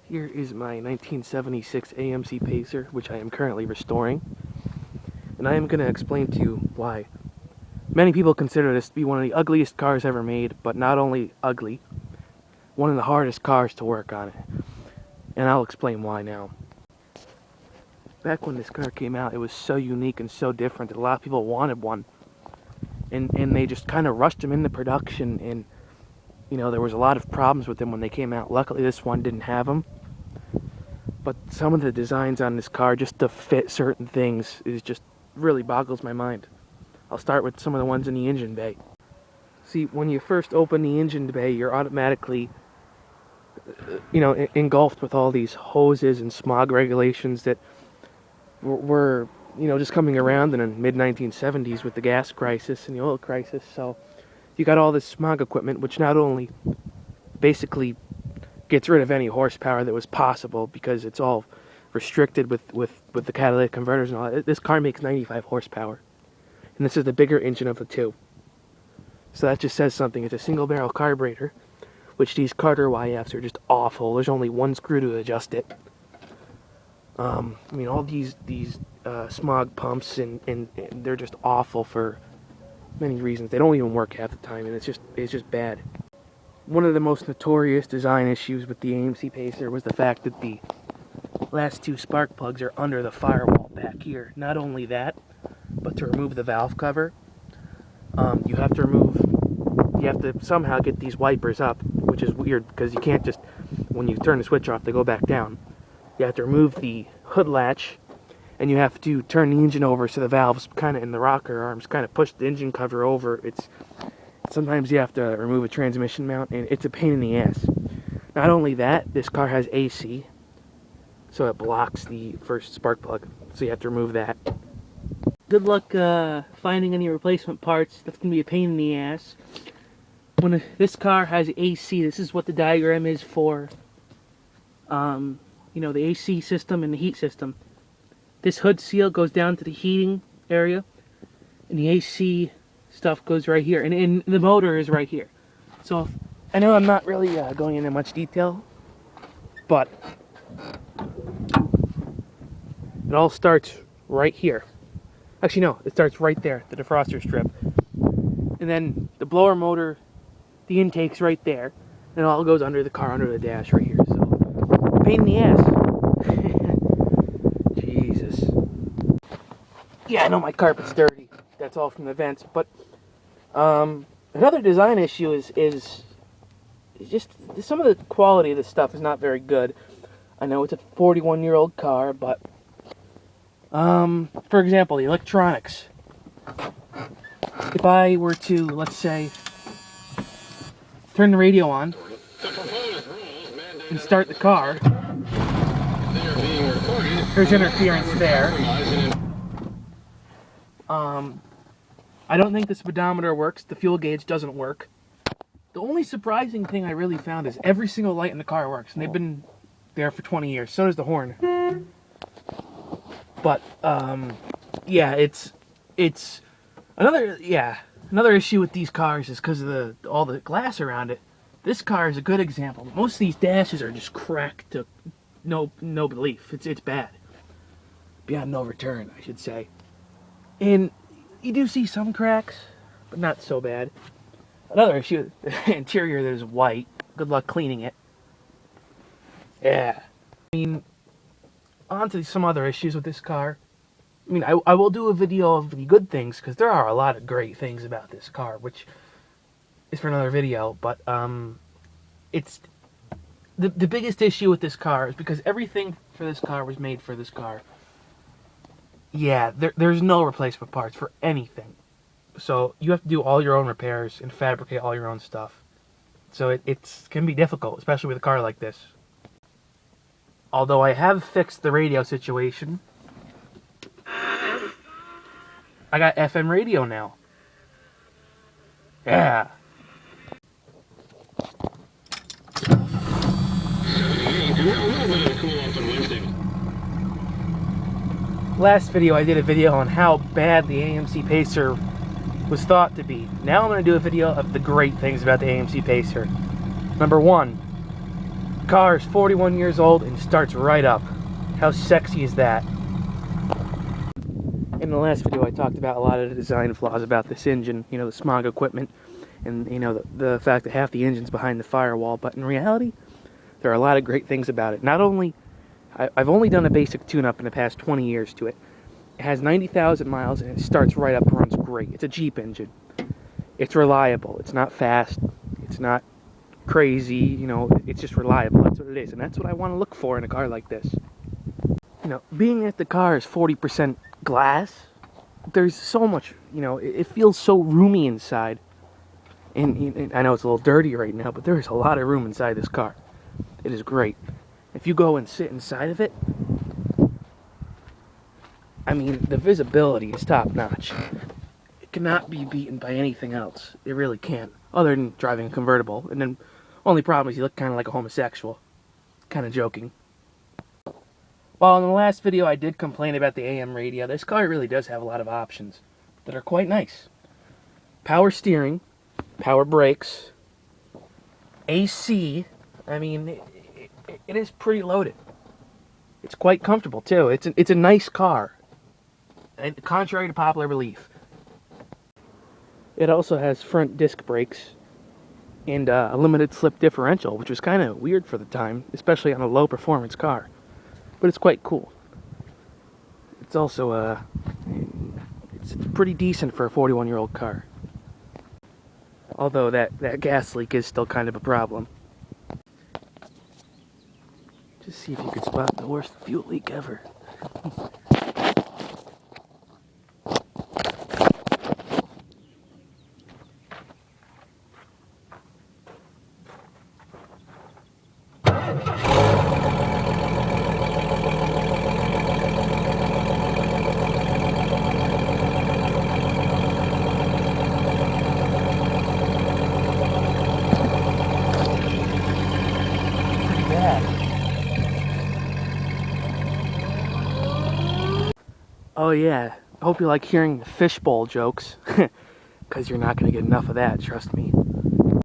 Here is my 1976 AMC Pacer, which I am currently restoring. And I am going to explain to you why. Many people consider this to be one of the ugliest cars ever made, but not only ugly, one of the hardest cars to work on it. And I'll explain why now. Back when this car came out, it was so unique and so different that a lot of people wanted one. And they just kind of rushed them into production, and you know, there was a lot of problems with them when they came out. Luckily, this one didn't have them. But some of the designs on this car, just to fit certain things, is just really boggles my mind. I'll start with some of the ones in the engine bay. See, when you first open the engine bay, you're automatically, you know, engulfed with all these hoses and smog regulations that were, you know, just coming around in the mid-1970s with the gas crisis and the oil crisis. So you got all this smog equipment, which not only basically gets rid of any horsepower that was possible because it's all restricted with the catalytic converters and all that. This car makes 95 horsepower. And this is the bigger engine of the two. So that just says something. It's a single barrel carburetor, which these Carter YFs are just awful. There's only one screw to adjust it. I mean, all these smog pumps, and they're just awful for many reasons. They don't even work half the time, and it's just bad. One of the most notorious design issues with the AMC Pacer was the fact that the last two spark plugs are under the firewall back here. Not only that, but to remove the valve cover, you have to somehow get these wipers up, which is weird because you can't just, when you turn the switch off, they go back down. You have to remove the hood latch, and you have to turn the engine over so the valves kind of in the rocker arms kind of push the engine cover over. Sometimes you have to remove a transmission mount, and it's a pain in the ass. Not only that, this car has AC, so it blocks the first spark plug, so you have to remove that. Good luck finding any replacement parts. That's going to be a pain in the ass. When this car has AC, this is what the diagram is for, you know, the AC system and the heat system. This hood seal goes down to the heating area, and the AC stuff goes right here, and the motor is right here. So I know I'm not really going into much detail, but it all starts right here. Actually, no, it starts right there, the defroster strip, and then the blower motor, the intake's right there, and it all goes under the car, under the dash right here. So pain in the ass. Jesus. Yeah, I know my carpet's dirty. That's all from the vents, but another design issue is just some of the quality of this stuff is not very good. I know it's a 41-year-old car, but for example, the electronics. If I were to, let's say, turn the radio on and start the car, there's interference there. I don't think the speedometer works. The fuel gauge doesn't work. The only surprising thing I really found is every single light in the car works, and they've been there for 20 years. So does the horn. But yeah, it's another issue with these cars is because of all the glass around it. This car is a good example. Most of these dashes are just cracked to no belief. It's bad. Beyond no return, I should say. And you do see some cracks, but not so bad. Another issue, the interior that is white. Good luck cleaning it. Yeah. I mean, on to some other issues with this car. I mean, I will do a video of the good things, because there are a lot of great things about this car, which is for another video, but it's the biggest issue with this car is because everything for this car was made for this car. Yeah, there's no replacement parts for anything. So you have to do all your own repairs and fabricate all your own stuff. So it can be difficult, especially with a car like this. Although I have fixed the radio situation. I got FM radio now. Yeah. Last video I did a video on how bad the AMC Pacer was thought to be. Now I'm going to do a video of the great things about the AMC Pacer. Number one, Car is 41 years old and starts right up. How sexy is that? In the last video I talked about a lot of the design flaws about this engine, you know, the smog equipment, and you know, the fact that half the engine's behind the firewall, but in reality, there are a lot of great things about it. Not only, I've only done a basic tune-up in the past 20 years to it. It has 90,000 miles and it starts right up and runs great. It's a Jeep engine. It's reliable. It's not fast. It's not crazy, you know, it's just reliable. That's what it is, and that's what I want to look for in a car like this. You know, being that the car is 40% glass, there's so much, you know, it feels so roomy inside. And I know it's a little dirty right now, but there is a lot of room inside this car. It is great. If you go and sit inside of it, I mean, the visibility is top notch. It cannot be beaten by anything else. It really can't, other than driving a convertible. And then, only problem is you look kind of like a homosexual. Kind of joking. Well, in the last video I did complain about the AM radio. This car really does have a lot of options that are quite nice. Power steering, power brakes, AC. I mean, it is pretty loaded. It's quite comfortable too. It's a nice car, and contrary to popular belief. It also has front disc brakes and a limited slip differential, which was kind of weird for the time, especially on a low performance car. But it's quite cool. It's also it's pretty decent for a 41-year-old car. Although that gas leak is still kind of a problem. Just see if you could spot the worst fuel leak ever. Oh yeah, I hope you like hearing the fishbowl jokes, because you're not going to get enough of that, trust me.